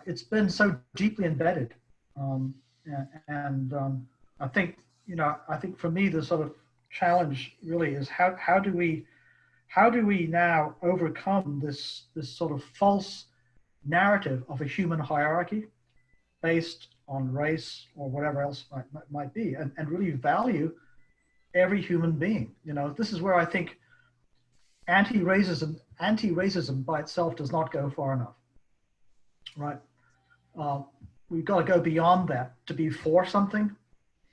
it's been so deeply embedded, and I think, you know, I think for me the sort of challenge really is how do we now overcome this sort of false narrative of a human hierarchy based on race or whatever else might be, and really value every human being. You know, this is where I think anti-racism by itself does not go far enough, right? We've got to go beyond that to be for something.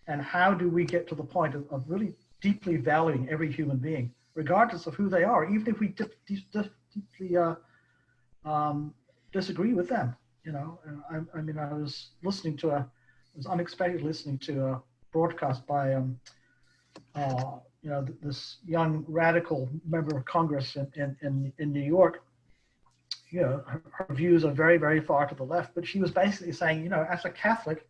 And how do we get to the point of really deeply valuing every human being, regardless of who they are, even if we deeply disagree with them? You know, I mean, I was unexpectedly listening to a broadcast by, you know, this young radical member of Congress in New York. You know, her views are very, very far to the left, but she was basically saying, you know, as a Catholic,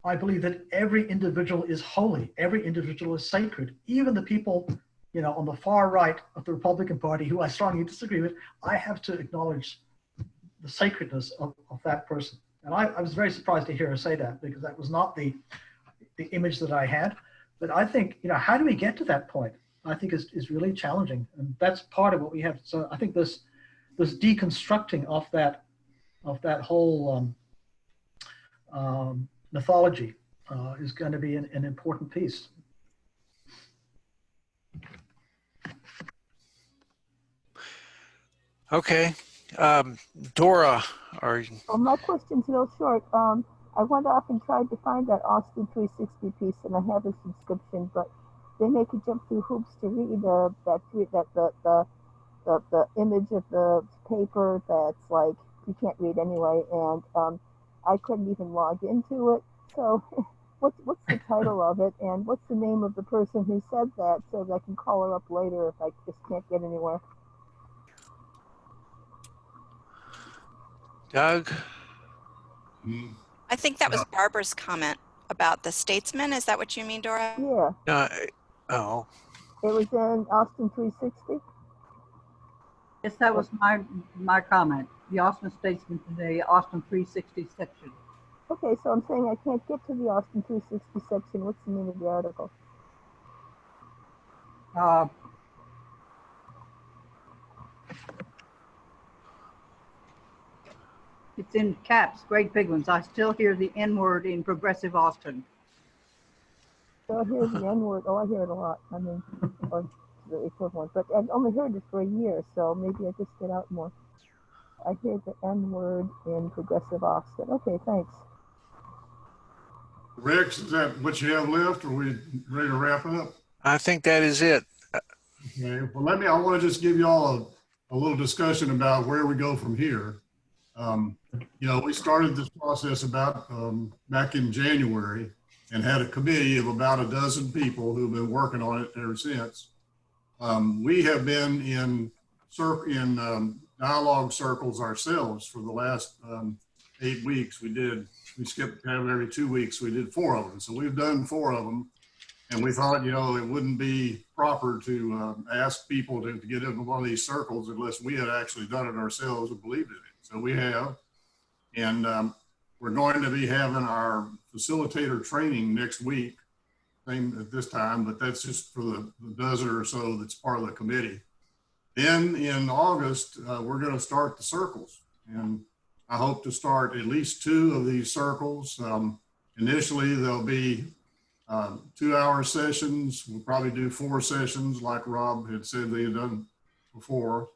I believe that every individual is holy. Every individual is sacred. Even the people, on the far right of the Republican Party, who I strongly disagree with, I have to acknowledge the sacredness of that person. And I was very surprised to hear her say that, because that was not the image that I had. But I think, how do we get to that point? I think is really challenging. And that's part of what we have. So I think this deconstructing of that whole mythology is going to be an important piece. Okay. Dora, are you? Well, my question's real short. I went off and tried to find that Austin 360 piece, and I have a subscription, but they make you jump through hoops to read the image of the paper that's like you can't read anyway, and I couldn't even log into it. So, what's the title of it, and what's the name of the person who said that, so that I can call her up later if I just can't get anywhere? Doug? I think that was Barbara's comment about the statesman. Is that what you mean, Dora? Yeah. Oh. It was in Austin 360. Yes, that was my comment. The Austin Statesman today, Austin 360 section. Okay, so I'm saying I can't get to the Austin 360 section. What's the name of the article? It's in caps, great big ones. I still hear the N word in progressive Austin. So I hear the N word. Oh, I hear it a lot. I mean, or the equivalent. But I've only heard it for a year, so maybe I just get out more. I hear the N word in progressive Austin. Okay, thanks. Rex, is that what you have left? Or are we ready to wrap up? I think that is it. Okay. Well, I want to just give you all a little discussion about where we go from here. We started this process about back in January and had a committee of about a dozen people who've been working on it ever since. We have been in dialogue circles ourselves for the last 8 weeks. We skipped every 2 weeks. We did 4 of them. So we've done 4 of them. And we thought, it wouldn't be proper to ask people to get into one of these circles unless we had actually done it ourselves and believed in it. So we have. And we're going to be having our facilitator training next week, same at this time, but that's just for the dozen or so that's part of the committee. Then in August, we're going to start the circles. And I hope to start at least 2 of these circles. Initially, there'll be 2-hour sessions. We'll probably do 4 sessions like Rob had said they had done before.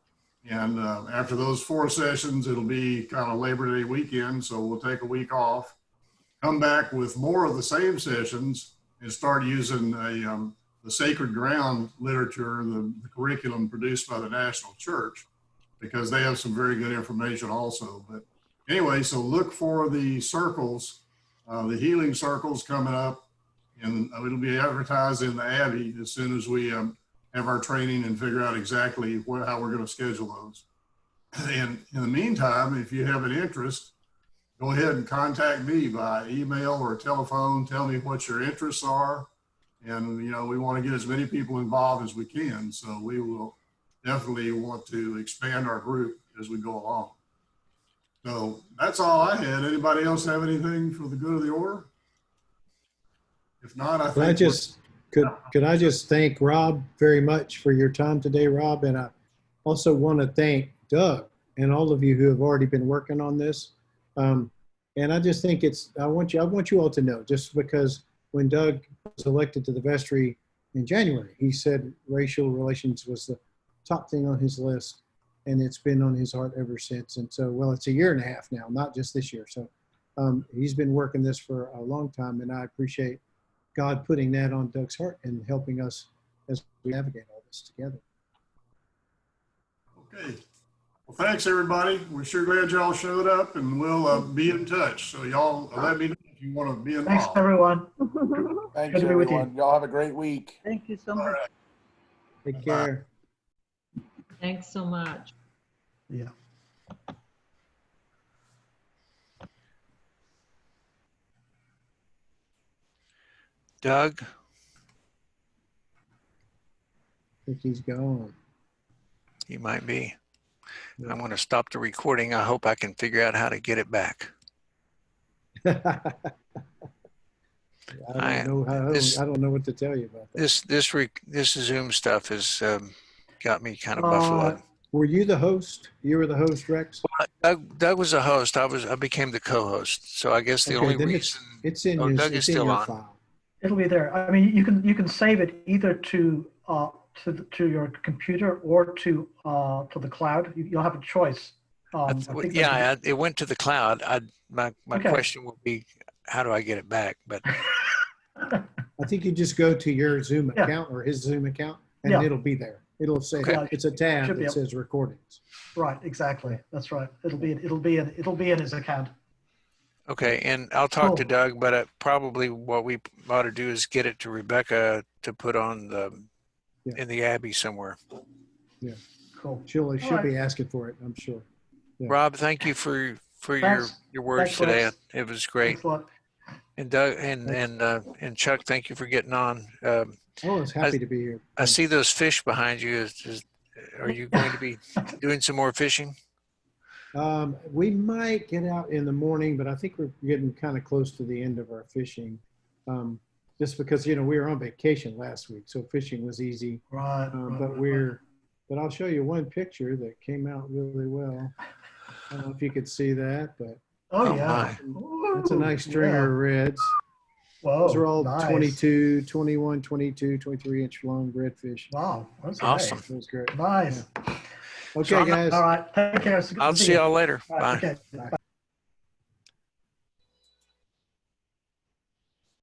And after those 4 sessions, it'll be kind of Labor Day weekend. So we'll take a week off, come back with more of the same sessions and start using the Sacred Ground literature, the curriculum produced by the National Church, because they have some very good information also. But anyway, so look for the circles, the healing circles coming up, and it'll be advertised in the Abbey as soon as we have our training and figure out exactly how we're going to schedule those. And in the meantime, if you have an interest, go ahead and contact me by email or telephone. Tell me what your interests are. And, we want to get as many people involved as we can. So we will definitely want to expand our group as we go along. So that's all I had. Anybody else have anything for the good of the order? If not, I think could I just thank Rob very much for your time today, Rob, and I also want to thank Doug and all of you who have already been working on this. And I just think I want you all to know, just because when Doug was elected to the vestry in January, he said racial relations was the top thing on his list, and it's been on his heart ever since. And so, well, it's a 1.5 years now, not just this year. So he's been working this for a long time, and I appreciate God putting that on Doug's heart and helping us as we navigate all this together. Okay. Well, thanks, everybody. We're sure glad y'all showed up, and we'll be in touch. So y'all let me know if you want to be involved. Thanks, everyone. Thanks, Good to be with you. everyone. Y'all have a great week. Thank you so much. All right. Take care. Thanks so much. Yeah. Doug? I think he's gone. He might be. Yeah. I'm going to stop the recording. I hope I can figure out how to get it back. I don't know what to tell you about that. This Zoom stuff has got me kind of buffaloed. Were you the host? You were the host, Rex? Doug was a host. I became the co-host. So I guess the only then reason it's in Doug is it's still in your on. file. It'll be there. I mean, you can save it either to your computer or to the cloud. You'll have a choice. It went to the cloud. My Okay. question would be, how do I get it back? But I think you just go to your Zoom account or his Zoom account, and it'll be there. It'll say it's a tab that says recordings. Right, exactly. That's right. It'll be in his account. okay, and I'll talk to Doug, but probably what we ought to do is get it to Rebecca to put on in the Abbey somewhere. Yeah, cool. She'll be asking for it, I'm sure. Yeah. Rob, thank you for your words Thanks, today. Rex. It was great. Thanks a lot. And Doug and Chuck, thank you for getting on. I was happy to be here. I see those fish behind you. Are you going to be doing some more fishing? We might get out in the morning, but I think we're getting kind of close to the end of our fishing. Just because, we were on vacation last week, so fishing was easy. Right. But I'll show you one picture that came out really well. I don't know if you could see that, but yeah. That's a nice stringer of reds. Whoa, Those are all nice. 22, 21, 22, 23 inch long redfish. Wow, that's awesome. Great. That was great. Nice. Yeah. Okay, guys. All right, take care. I'll see y'all later. Right, Bye. okay. Bye.